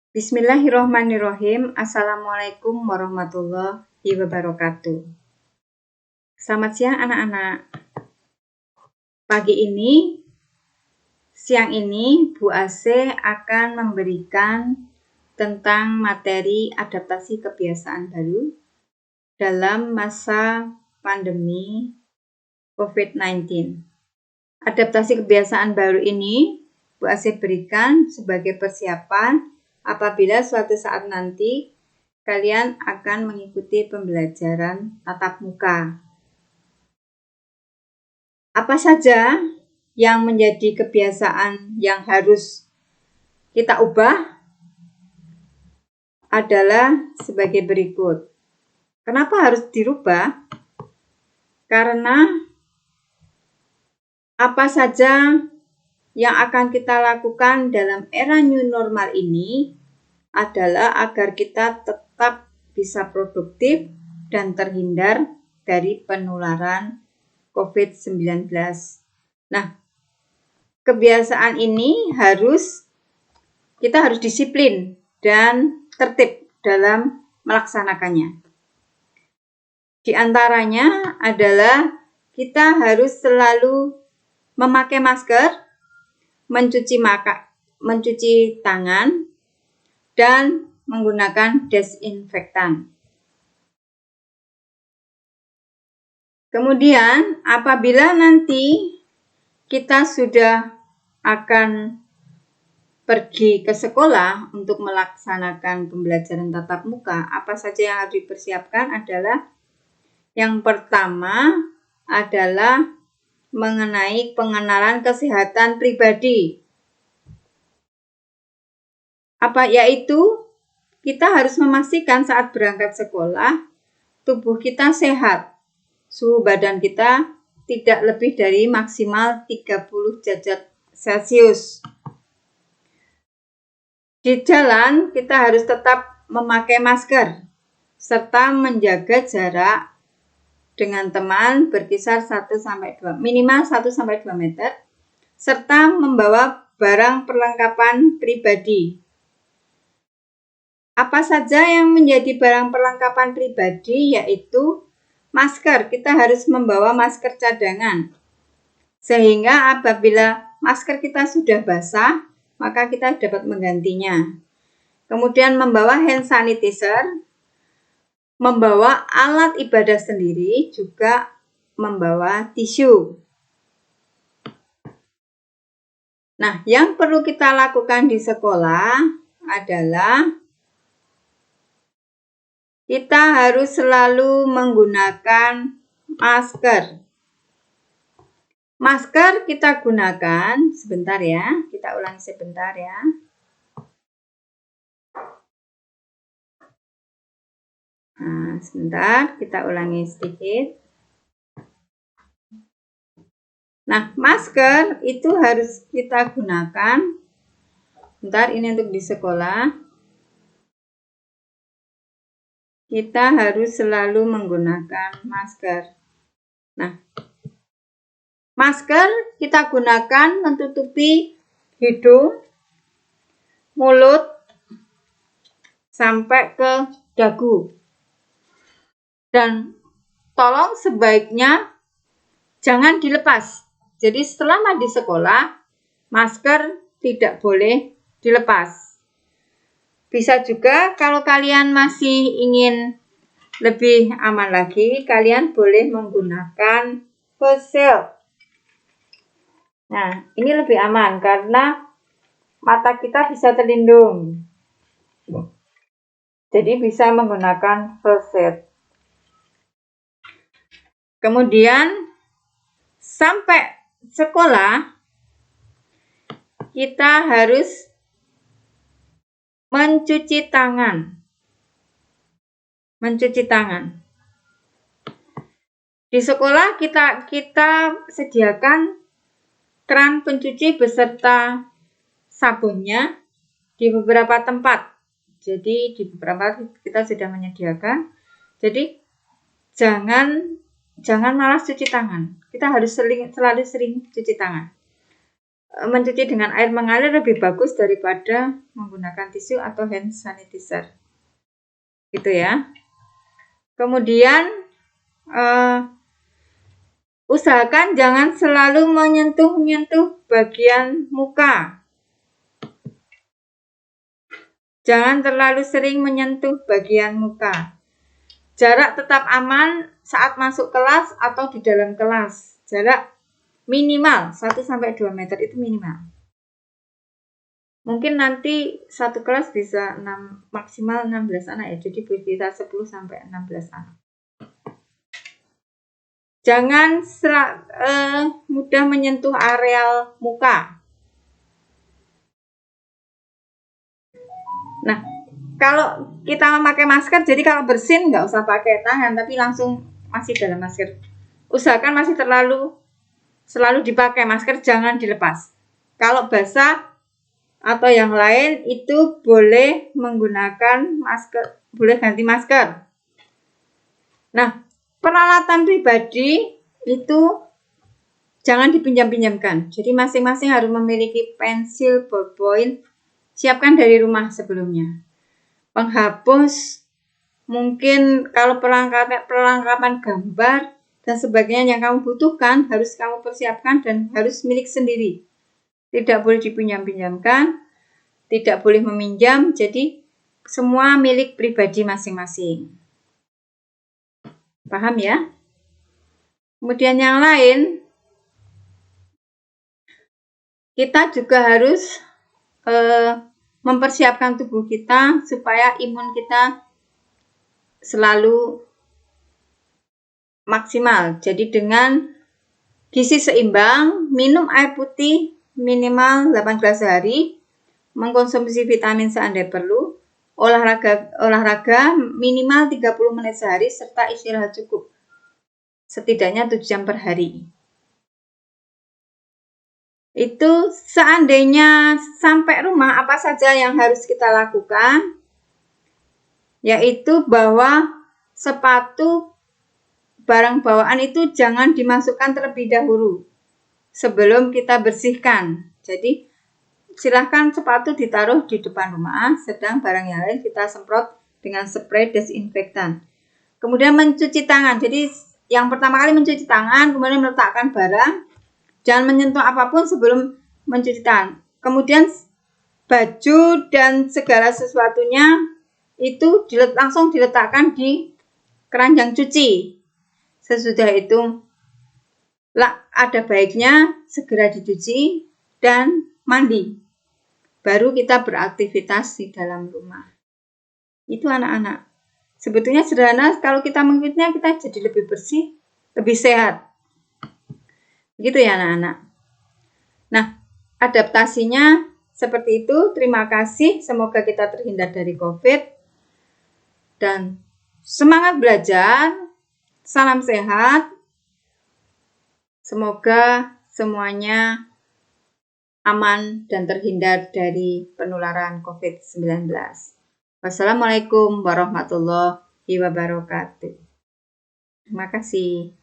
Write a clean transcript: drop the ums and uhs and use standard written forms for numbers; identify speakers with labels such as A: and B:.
A: Bismillahirrohmanirrohim. Assalamualaikum warahmatullahi wabarakatuh. Selamat siang anak-anak. Siang ini Bu Ase akan memberikan tentang materi adaptasi kebiasaan baru dalam masa pandemi COVID-19. Adaptasi kebiasaan baru ini Bu Ase berikan sebagai persiapan apabila suatu saat nanti kalian akan mengikuti pembelajaran tatap muka. Apa saja yang menjadi kebiasaan yang harus kita ubah adalah sebagai berikut. Kenapa harus dirubah? Karena apa saja yang akan kita lakukan dalam era new normal ini adalah agar kita tetap bisa produktif dan terhindar dari penularan COVID-19. Nah, kebiasaan ini kita harus disiplin dan tertib dalam melaksanakannya. Di antaranya adalah kita harus selalu memakai masker, mencuci tangan, dan menggunakan desinfektan. Kemudian apabila nanti kita sudah akan pergi ke sekolah untuk melaksanakan pembelajaran tatap muka, apa saja yang harus dipersiapkan adalah yang pertama adalah mengenai pengenalan kesehatan pribadi. Yaitu kita harus memastikan saat berangkat sekolah tubuh kita sehat, suhu badan kita tidak lebih dari maksimal 30 derajat Celcius. Di jalan kita harus tetap memakai masker serta menjaga jarak dengan teman berkisar minimal 1-2 meter serta membawa barang perlengkapan pribadi. Apa saja yang menjadi barang perlengkapan pribadi, yaitu masker. Kita harus membawa masker cadangan. Sehingga apabila masker kita sudah basah, maka kita dapat menggantinya. Kemudian membawa hand sanitizer, membawa alat ibadah sendiri, juga membawa tisu. Nah, yang perlu kita lakukan di sekolah adalah kita harus selalu menggunakan masker. Masker kita gunakan, sebentar ya, kita ulangi sebentar ya. Nah, sebentar, kita ulangi sedikit. Nah, masker itu harus kita gunakan. Bentar, ini untuk di sekolah. Kita harus selalu menggunakan masker. Nah, masker kita gunakan menutupi hidung, mulut, sampai ke dagu. Dan tolong sebaiknya jangan dilepas. Jadi selama di sekolah, masker tidak boleh dilepas. Bisa juga kalau kalian masih ingin lebih aman lagi, kalian boleh menggunakan face shield. Nah, ini lebih aman karena mata kita bisa terlindung. Jadi bisa menggunakan face shield. Kemudian sampai sekolah kita harus mencuci tangan. Di sekolah kita sediakan keran pencuci beserta sabunnya di beberapa tempat. Jadi di beberapa kita sudah menyediakan. Jadi jangan malas cuci tangan. Kita harus selalu sering cuci tangan. mencuci dengan air mengalir lebih bagus daripada menggunakan tisu atau hand sanitizer. Gitu ya. Kemudian usahakan jangan selalu menyentuh-nyentuh bagian muka. Jangan terlalu sering menyentuh bagian muka. Jarak tetap aman saat masuk kelas atau di dalam kelas. Jarak minimal 1-2 meter itu minimal. Mungkin nanti satu kelas bisa maksimal 16 anak ya. Jadi bisa 10-16 anak. Jangan mudah menyentuh areal muka. Nah, kalau kita memakai masker, jadi kalau bersin nggak usah pakai tangan, tapi langsung masih dalam masker. Usahakan masih selalu dipakai masker, jangan dilepas. Kalau basah atau yang lain itu boleh menggunakan masker, boleh ganti masker. Nah, peralatan pribadi itu jangan dipinjam-pinjamkan. Jadi masing-masing harus memiliki pensil, ballpoint, siapkan dari rumah sebelumnya. Penghapus, mungkin kalau perlengkapan gambar dan sebagainya yang kamu butuhkan harus kamu persiapkan dan harus milik sendiri. Tidak boleh dipinjam-pinjamkan, tidak boleh meminjam, jadi semua milik pribadi masing-masing. Paham ya? Kemudian yang lain, kita juga harus mempersiapkan tubuh kita supaya imun kita selalu maksimal. Jadi dengan gizi seimbang, minum air putih minimal 8 gelas sehari, mengkonsumsi vitamin seandai perlu, olahraga minimal 30 menit sehari, serta istirahat cukup. Setidaknya 7 jam per hari. Itu seandainya sampai rumah, apa saja yang harus kita lakukan? Yaitu bahwa sepatu barang bawaan itu jangan dimasukkan terlebih dahulu sebelum kita bersihkan. Jadi silahkan sepatu ditaruh di depan rumah, sedang barang yang lain kita semprot dengan spray desinfektan. Kemudian mencuci tangan. Jadi yang pertama kali mencuci tangan, kemudian meletakkan barang. Jangan menyentuh apapun sebelum mencuci tangan. Kemudian baju dan segala sesuatunya itu langsung diletakkan di keranjang cuci. Sesudah itu ada baiknya segera dicuci dan mandi. Baru kita beraktivitas di dalam rumah. Itu anak-anak. Sebetulnya sederhana, kalau kita mengikutinya kita jadi lebih bersih, lebih sehat. Gitu ya anak-anak. Nah, adaptasinya seperti itu. Terima kasih. Semoga kita terhindar dari COVID. Dan semangat belajar. Salam sehat. Semoga semuanya aman dan terhindar dari penularan COVID-19. Wassalamualaikum warahmatullahi wabarakatuh. Terima kasih.